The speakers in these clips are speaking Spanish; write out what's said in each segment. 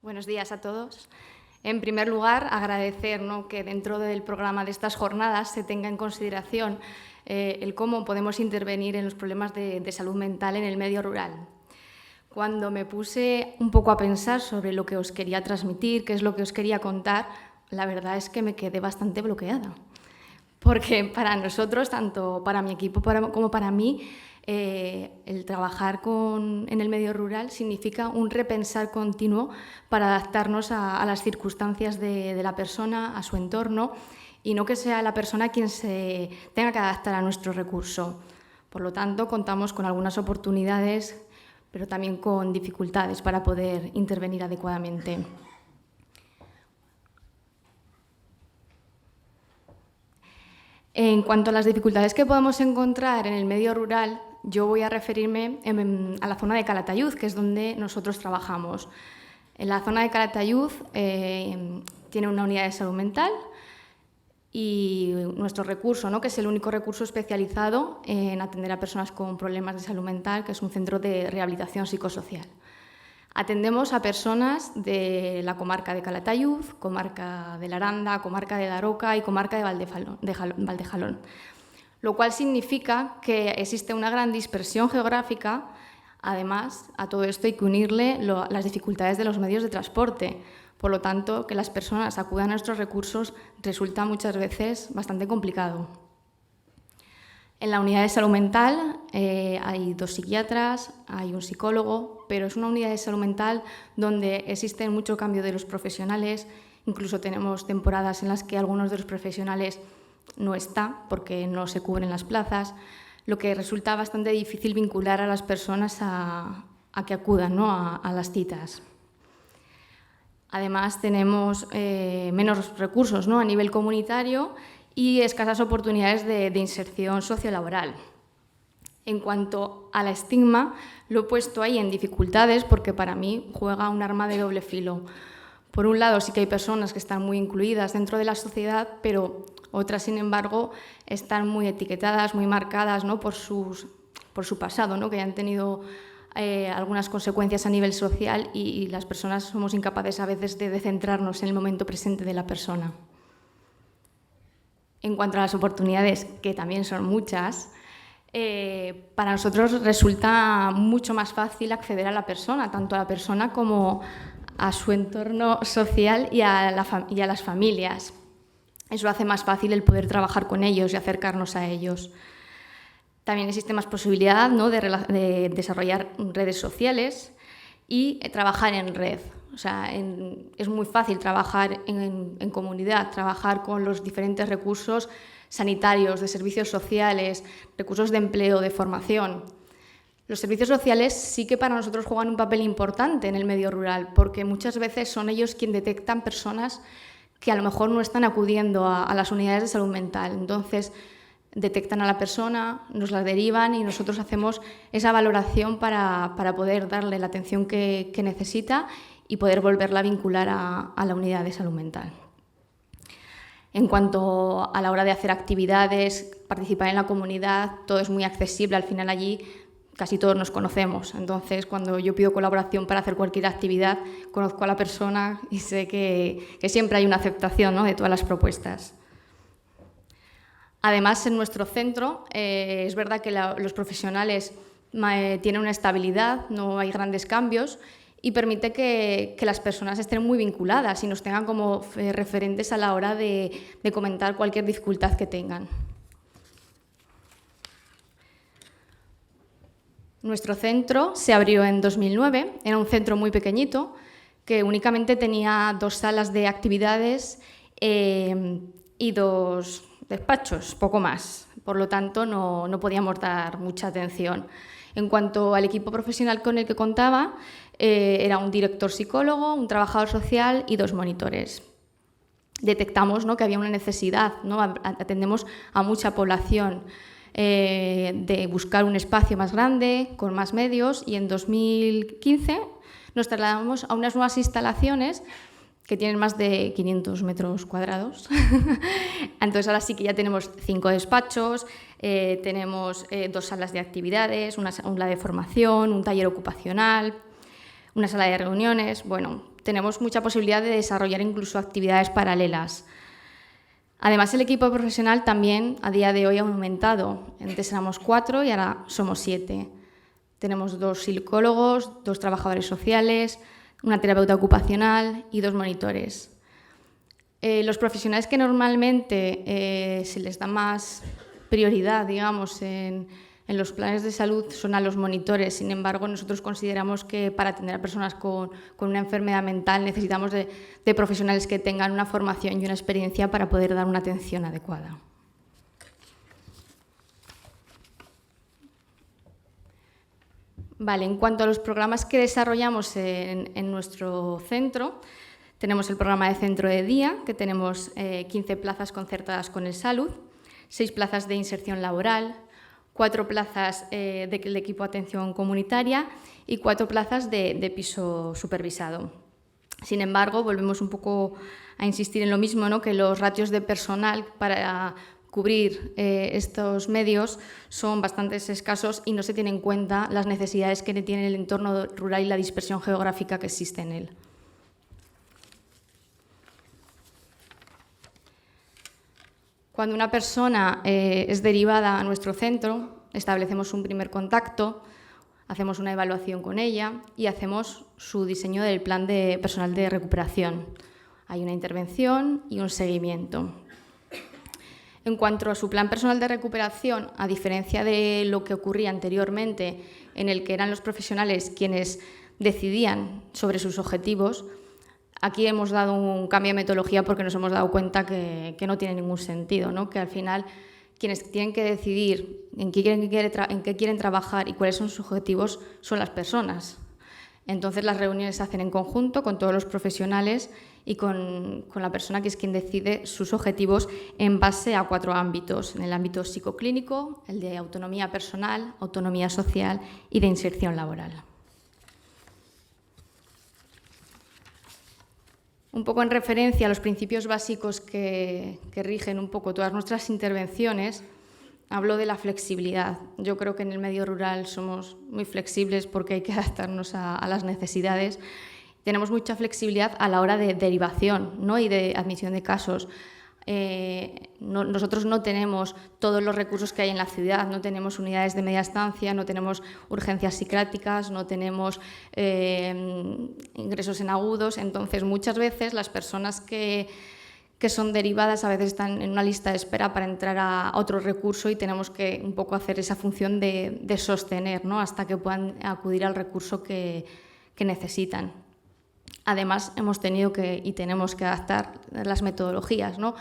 Buenos días a todos. En primer lugar, agradecer, que dentro del programa de estas jornadas se tenga en consideración el cómo podemos intervenir en los problemas de salud mental en el medio rural. Cuando me puse un poco a pensar sobre lo que os quería transmitir, qué es lo que os quería contar, la verdad es que me quedé bastante bloqueada. Porque para nosotros, tanto para mi equipo como para mí, el trabajar en el medio rural significa un repensar continuo para adaptarnos a las circunstancias de la persona, a su entorno, y no que sea la persona quien se tenga que adaptar a nuestro recurso. Por lo tanto, contamos con algunas oportunidades, pero también con dificultades para poder intervenir adecuadamente. En cuanto a las dificultades que podemos encontrar en el medio rural, yo voy a referirme a la zona de Calatayud, que es donde nosotros trabajamos. En la zona de Calatayud tiene una unidad de salud mental y nuestro recurso, que es el único recurso especializado en atender a personas con problemas de salud mental, que es un centro de rehabilitación psicosocial. Atendemos a personas de la comarca de Calatayud, comarca de la Aranda, comarca de Daroca y comarca de Valdejalón, lo cual significa que existe una gran dispersión geográfica. Además, a todo esto hay que unirle las dificultades de los medios de transporte. Por lo tanto, que las personas acudan a nuestros recursos resulta muchas veces bastante complicado. En la unidad de salud mental hay 2 psiquiatras, hay un psicólogo, pero es una unidad de salud mental donde existe mucho cambio de los profesionales. Incluso tenemos temporadas en las que algunos de los profesionales no están porque no se cubren las plazas, lo que resulta bastante difícil vincular a las personas a que acudan a las citas. Además, tenemos menos recursos a nivel comunitario y escasas oportunidades de inserción sociolaboral. En cuanto al estigma, lo he puesto ahí en dificultades porque para mí juega un arma de doble filo. Por un lado, sí que hay personas que están muy incluidas dentro de la sociedad, pero otras, sin embargo, están muy etiquetadas, muy marcadas por su pasado, que han tenido algunas consecuencias a nivel social y las personas somos incapaces a veces de centrarnos en el momento presente de la persona. En cuanto a las oportunidades, que también son muchas, para nosotros resulta mucho más fácil acceder a la persona, tanto a la persona como a su entorno social y a las familias. Eso hace más fácil el poder trabajar con ellos y acercarnos a ellos. También existe más posibilidad de desarrollar redes sociales y trabajar en red. O sea, es muy fácil trabajar en comunidad, trabajar con los diferentes recursos sanitarios, de servicios sociales, recursos de empleo, de formación. Los servicios sociales sí que para nosotros juegan un papel importante en el medio rural, porque muchas veces son ellos quienes detectan personas que a lo mejor no están acudiendo a las unidades de salud mental. Entonces, detectan a la persona, nos la derivan y nosotros hacemos esa valoración para poder darle la atención que necesita y poder volverla a vincular a la unidad de salud mental. En cuanto a la hora de hacer actividades, participar en la comunidad, todo es muy accesible. Al final allí casi todos nos conocemos. Entonces, cuando yo pido colaboración para hacer cualquier actividad, conozco a la persona y sé que siempre hay una aceptación de todas las propuestas. Además, en nuestro centro es verdad que los profesionales tienen una estabilidad, no hay grandes cambios y permite que las personas estén muy vinculadas y nos tengan como referentes a la hora de comentar cualquier dificultad que tengan. Nuestro centro se abrió en 2009, era un centro muy pequeñito que únicamente tenía 2 salas de actividades y 2 despachos, poco más. Por lo tanto, no podíamos dar mucha atención. En cuanto al equipo profesional con el que contaba, era un director psicólogo, un trabajador social y 2 monitores. Detectamos que había una necesidad, atendemos a mucha población, de buscar un espacio más grande, con más medios, y en 2015 nos trasladamos a unas nuevas instalaciones que tienen más de 500 metros cuadrados. Entonces ahora sí que ya tenemos 5 despachos, tenemos 2 salas de actividades, una de formación, un taller ocupacional, una sala de reuniones. Bueno, tenemos mucha posibilidad de desarrollar incluso actividades paralelas. Además, el equipo profesional también a día de hoy ha aumentado. Antes éramos 4 y ahora somos 7. Tenemos 2 psicólogos, 2 trabajadores sociales, una terapeuta ocupacional y 2 monitores. Los profesionales que normalmente se les da más prioridad, digamos, en los planes de salud son a los monitores. Sin embargo, nosotros consideramos que para atender a personas con una enfermedad mental necesitamos de profesionales que tengan una formación y una experiencia para poder dar una atención adecuada. Vale, en cuanto a los programas que desarrollamos en nuestro centro, tenemos el programa de centro de día, que tenemos 15 plazas concertadas con el Salud, 6 plazas de inserción laboral, 4 plazas del equipo de atención comunitaria y 4 plazas de piso supervisado. Sin embargo, volvemos un poco a insistir en lo mismo, ¿no? Que los ratios de personal para cubrir estos medios son bastante escasos y no se tienen en cuenta las necesidades que tiene el entorno rural y la dispersión geográfica que existe en él. Cuando una persona es derivada a nuestro centro, establecemos un primer contacto, hacemos una evaluación con ella y hacemos su diseño del plan de personal de recuperación. Hay una intervención y un seguimiento. En cuanto a su plan personal de recuperación, a diferencia de lo que ocurría anteriormente, en el que eran los profesionales quienes decidían sobre sus objetivos, aquí hemos dado un cambio de metodología porque nos hemos dado cuenta que no tiene ningún sentido, ¿no? Que al final quienes tienen que decidir en qué quieren trabajar y cuáles son sus objetivos son las personas. Entonces las reuniones se hacen en conjunto con todos los profesionales y con la persona que es quien decide sus objetivos en base a 4 ámbitos: en el ámbito psicoclínico, el de autonomía personal, autonomía social y de inserción laboral. Un poco en referencia a los principios básicos que rigen un poco todas nuestras intervenciones, hablo de la flexibilidad. Yo creo que en el medio rural somos muy flexibles porque hay que adaptarnos a las necesidades. Tenemos mucha flexibilidad a la hora de derivación, ¿no? Y de admisión de casos. Nosotros no tenemos todos los recursos que hay en la ciudad, no tenemos unidades de media estancia, no tenemos urgencias psiquiátricas, no tenemos ingresos en agudos. Entonces, muchas veces las personas que son derivadas a veces están en una lista de espera para entrar a otro recurso y tenemos que un poco hacer esa función de sostener, ¿no? Hasta que puedan acudir al recurso que necesitan. Además, hemos tenido y tenemos que adaptar las metodologías, ¿no?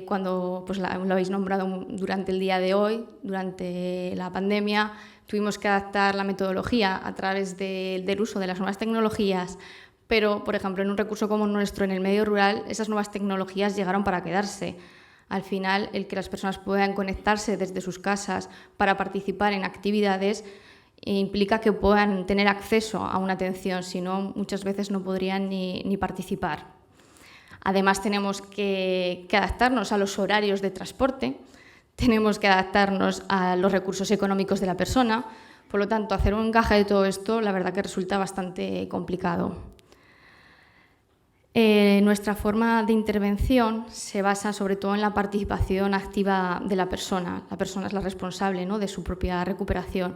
Cuando lo habéis nombrado durante el día de hoy, durante la pandemia, tuvimos que adaptar la metodología a través del uso de las nuevas tecnologías, pero, por ejemplo, en un recurso como el nuestro, en el medio rural, esas nuevas tecnologías llegaron para quedarse. Al final, el que las personas puedan conectarse desde sus casas para participar en actividades implica que puedan tener acceso a una atención, si no, muchas veces no podrían ni participar. Además, tenemos que adaptarnos a los horarios de transporte, tenemos que adaptarnos a los recursos económicos de la persona, por lo tanto, hacer un encaje de todo esto, la verdad que resulta bastante complicado. Nuestra forma de intervención se basa sobre todo en la participación activa de la persona. La persona es la responsable, ¿no?, de su propia recuperación.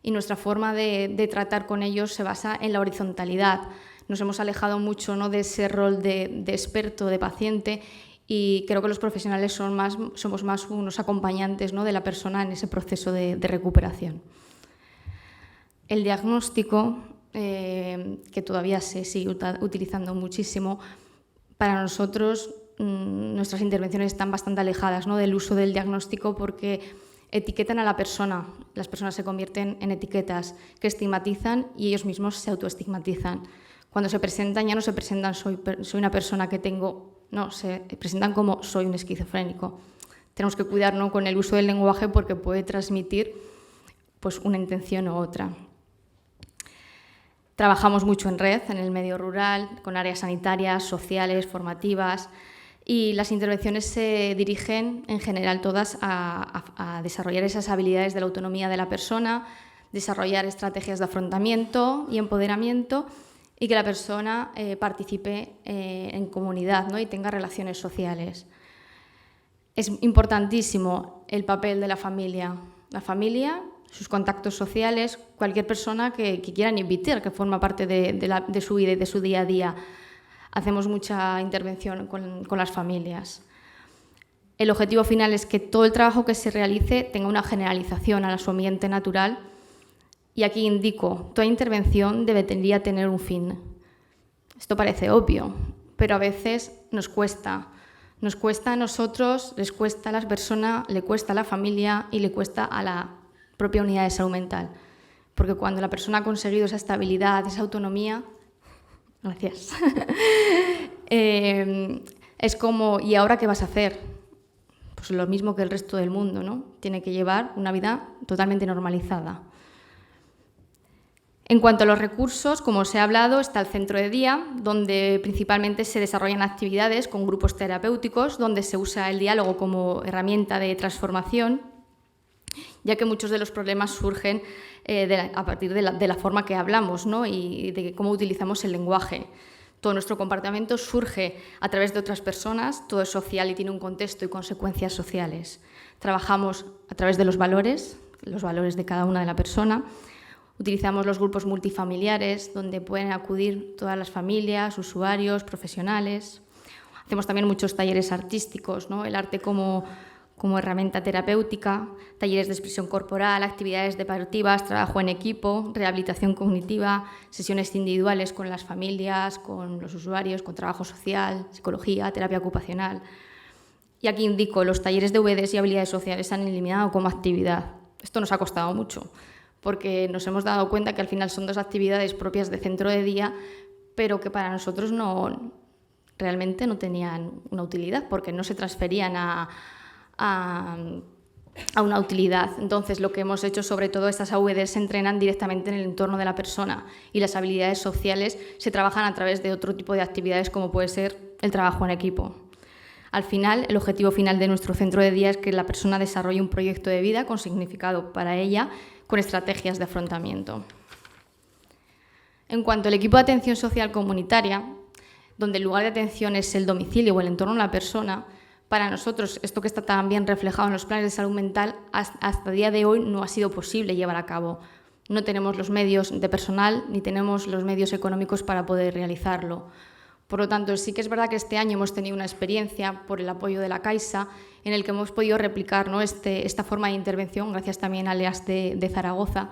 Y nuestra forma de tratar con ellos se basa en la horizontalidad. Nos hemos alejado mucho, ¿no?, de ese rol de experto, de paciente, y creo que los profesionales somos más unos acompañantes, ¿no?, de la persona en ese proceso de recuperación. El diagnóstico, que todavía se sigue utilizando muchísimo, para nosotros nuestras intervenciones están bastante alejadas, ¿no?, del uso del diagnóstico porque etiquetan a la persona. Las personas se convierten en etiquetas que estigmatizan y ellos mismos se autoestigmatizan. Cuando se presentan ya no se presentan soy una persona que tengo, no, se presentan como soy un esquizofrénico. Tenemos que cuidar, ¿no?, con el uso del lenguaje porque puede transmitir pues, una intención u otra. Trabajamos mucho en red, en el medio rural, con áreas sanitarias, sociales, formativas, y las intervenciones se dirigen en general todas a desarrollar esas habilidades de la autonomía de la persona, desarrollar estrategias de afrontamiento y empoderamiento y que la persona participe en comunidad, ¿no? Y tenga relaciones sociales. Es importantísimo el papel de la familia. La familia, sus contactos sociales, cualquier persona que quieran invitar, que forma parte de su vida y de su día a día. Hacemos mucha intervención con las familias. El objetivo final es que todo el trabajo que se realice tenga una generalización a su ambiente natural, y aquí indico, toda intervención debería tener un fin. Esto parece obvio, pero a veces nos cuesta. Nos cuesta a nosotros, les cuesta a las personas, le cuesta a la familia y le cuesta a la propia unidad de salud mental. Porque cuando la persona ha conseguido esa estabilidad, esa autonomía, gracias, es como, ¿y ahora qué vas a hacer? Pues lo mismo que el resto del mundo, ¿no? Tiene que llevar una vida totalmente normalizada. En cuanto a los recursos, como os he hablado, está el centro de día, donde principalmente se desarrollan actividades con grupos terapéuticos, donde se usa el diálogo como herramienta de transformación, ya que muchos de los problemas surgen a partir de la forma que hablamos, ¿no? Y de cómo utilizamos el lenguaje. Todo nuestro comportamiento surge a través de otras personas, todo es social y tiene un contexto y consecuencias sociales. Trabajamos a través de los valores de cada una de la persona. Utilizamos los grupos multifamiliares, donde pueden acudir todas las familias, usuarios, profesionales. Hacemos también muchos talleres artísticos, ¿no? El arte como herramienta terapéutica, talleres de expresión corporal, actividades deportivas, trabajo en equipo, rehabilitación cognitiva, sesiones individuales con las familias, con los usuarios, con trabajo social, psicología, terapia ocupacional. Y aquí indico, los talleres de VDs y habilidades sociales se han eliminado como actividad. Esto nos ha costado mucho, porque nos hemos dado cuenta que al final son dos actividades propias de centro de día, pero que para nosotros realmente no tenían una utilidad, porque no se transferían a una utilidad. Entonces, lo que hemos hecho, sobre todo, estas AVDs se entrenan directamente en el entorno de la persona, y las habilidades sociales se trabajan a través de otro tipo de actividades, como puede ser el trabajo en equipo. Al final, el objetivo final de nuestro centro de día es que la persona desarrolle un proyecto de vida con significado para ella, con estrategias de afrontamiento. En cuanto al equipo de atención social comunitaria, donde el lugar de atención es el domicilio o el entorno de la persona, para nosotros, esto que está tan bien reflejado en los planes de salud mental, hasta el día de hoy no ha sido posible llevar a cabo. No tenemos los medios de personal ni tenemos los medios económicos para poder realizarlo. Por lo tanto, sí que es verdad que este año hemos tenido una experiencia por el apoyo de la Caixa en el que hemos podido replicar, ¿no? esta forma de intervención, gracias también al EAS de Zaragoza,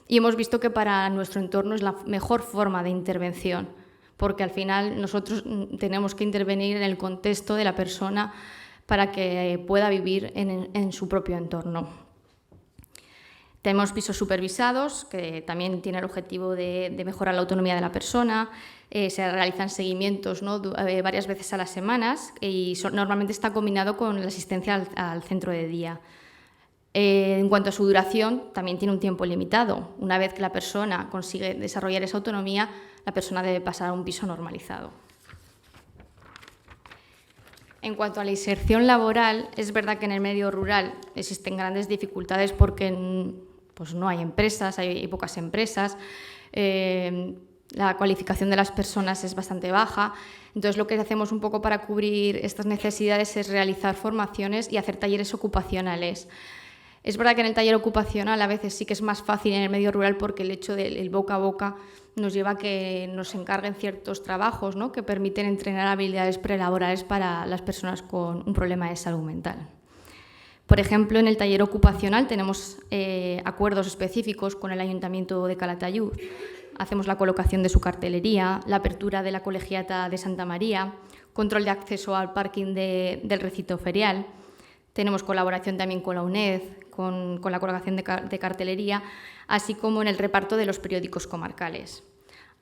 y hemos visto que para nuestro entorno es la mejor forma de intervención, porque al final nosotros tenemos que intervenir en el contexto de la persona para que pueda vivir en su propio entorno. Tenemos pisos supervisados, que también tiene el objetivo de mejorar la autonomía de la persona. Se realizan seguimientos, ¿no? Varias veces a las semanas, y normalmente está combinado con la asistencia al centro de día. En cuanto a su duración, también tiene un tiempo limitado. Una vez que la persona consigue desarrollar esa autonomía, la persona debe pasar a un piso normalizado. En cuanto a la inserción laboral, es verdad que en el medio rural existen grandes dificultades porque pues no hay empresas, hay pocas empresas, la cualificación de las personas es bastante baja. Entonces, lo que hacemos un poco para cubrir estas necesidades es realizar formaciones y hacer talleres ocupacionales. Es verdad que en el taller ocupacional a veces sí que es más fácil en el medio rural, porque el hecho del boca a boca nos lleva a que nos encarguen ciertos trabajos, ¿no? Que permiten entrenar habilidades prelaborales para las personas con un problema de salud mental. Por ejemplo, en el taller ocupacional tenemos acuerdos específicos con el Ayuntamiento de Calatayud. Hacemos la colocación de su cartelería, la apertura de la colegiata de Santa María, control de acceso al parking del recinto ferial. Tenemos colaboración también con la UNED, con la colocación de cartelería, así como en el reparto de los periódicos comarcales.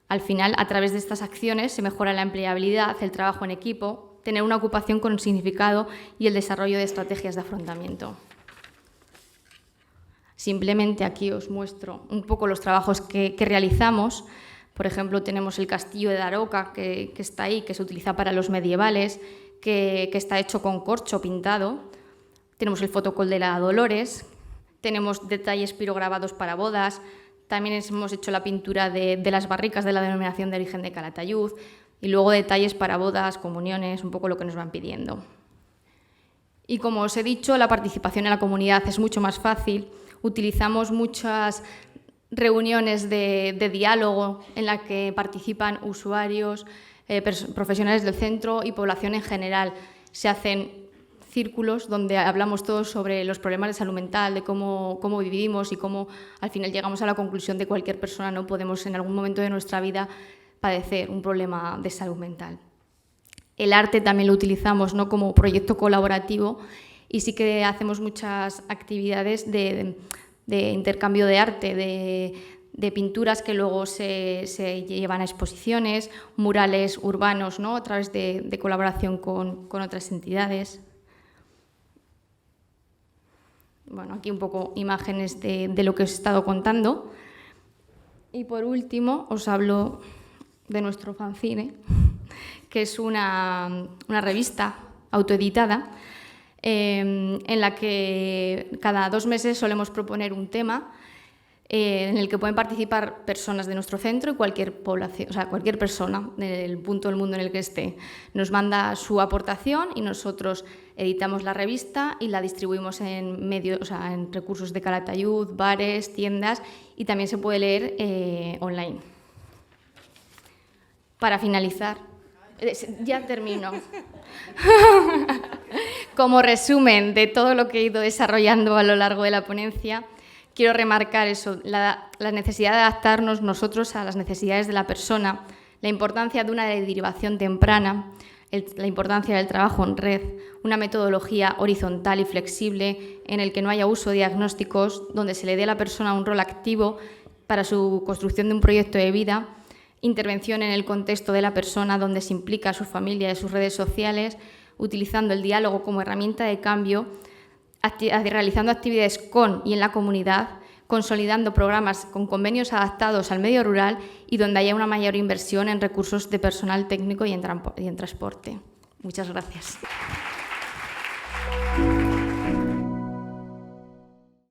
Al final, a través de estas acciones se mejora la empleabilidad, el trabajo en equipo, tener una ocupación con significado y el desarrollo de estrategias de afrontamiento. Simplemente aquí os muestro un poco los trabajos que realizamos. Por ejemplo, tenemos el castillo de Daroca, que está ahí, que se utiliza para los medievales, que está hecho con corcho pintado. Tenemos el fotocol de la Dolores, tenemos detalles pirograbados para bodas, También hemos hecho la pintura de las barricas de la denominación de origen de Calatayud y luego detalles para bodas, comuniones, un poco lo que nos van pidiendo. Y como os he dicho, la participación en la comunidad es mucho más fácil. Utilizamos muchas reuniones de diálogo en las que participan usuarios, profesionales del centro y población en general. Se hacen círculos donde hablamos todos sobre los problemas de salud mental, de cómo vivimos y cómo al final llegamos a la conclusión de que cualquier persona no podemos en algún momento de nuestra vida padecer un problema de salud mental. El arte también lo utilizamos, ¿no?, como proyecto colaborativo y sí que hacemos muchas actividades de intercambio de arte, de pinturas que luego se llevan a exposiciones, murales urbanos, ¿no?, a través de colaboración con otras entidades. Bueno, aquí un poco imágenes de lo que os he estado contando. Y por último os hablo de nuestro fanzine, que es una revista autoeditada en la que cada 2 meses solemos proponer un tema en el que pueden participar personas de nuestro centro y cualquier población, o sea, cualquier persona del punto del mundo en el que esté. Nos manda su aportación y nosotros editamos la revista y la distribuimos en medios, o sea, en recursos de Calatayud, bares, tiendas, y también se puede leer online. Para finalizar, ya termino. Como resumen de todo lo que he ido desarrollando a lo largo de la ponencia, quiero remarcar eso, la necesidad de adaptarnos nosotros a las necesidades de la persona, la importancia de una derivación temprana, la importancia del trabajo en red, una metodología horizontal y flexible en el que no haya uso de diagnósticos, donde se le dé a la persona un rol activo para su construcción de un proyecto de vida, intervención en el contexto de la persona, donde se implica a su familia y sus redes sociales, utilizando el diálogo como herramienta de cambio, realizando actividades con y en la comunidad, consolidando programas con convenios adaptados al medio rural y donde haya una mayor inversión en recursos de personal técnico y en transporte. Muchas gracias.